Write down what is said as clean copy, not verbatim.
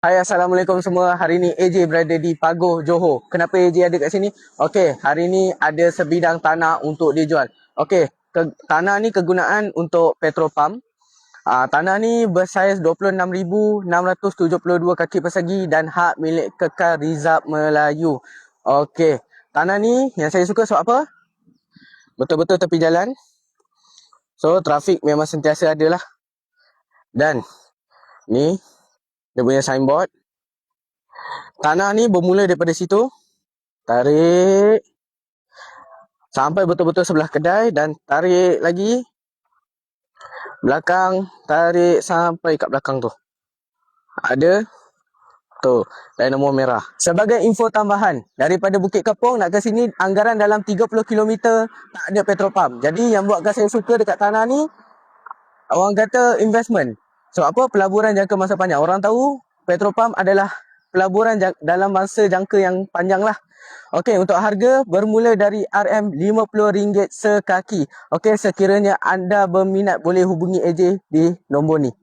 Hai, Assalamualaikum semua. Hari ni AJ berada di Pagoh, Johor. Kenapa AJ ada kat sini? Okey, hari ni ada sebidang tanah untuk dijual. Okey, tanah ni kegunaan untuk petrolpam. Tanah ni bersaiz 26,672 kaki persegi dan hak milik Kekal Rizab Melayu. Okey, tanah ni yang saya suka sebab apa? Betul-betul tepi jalan. So, trafik memang sentiasa ada lah. Dan, ni dia punya signboard. Tanah ni bermula daripada situ. Tarik sampai betul-betul sebelah kedai dan tarik lagi belakang, tarik sampai kat belakang tu. Ada tu, dynamo merah. Sebagai info tambahan, daripada Bukit Kepong nak ke sini anggaran dalam 30 km tak ada petrol pump. Jadi yang buatkan saya suka dekat tanah ni, orang kata investment. Sebab apa? Pelaburan jangka masa panjang. Orang tahu petrol pump adalah pelaburan dalam masa jangka yang panjang lah. Okey, untuk harga bermula dari RM50 sekaki. Okey, sekiranya anda berminat boleh hubungi AJ di nombor ni.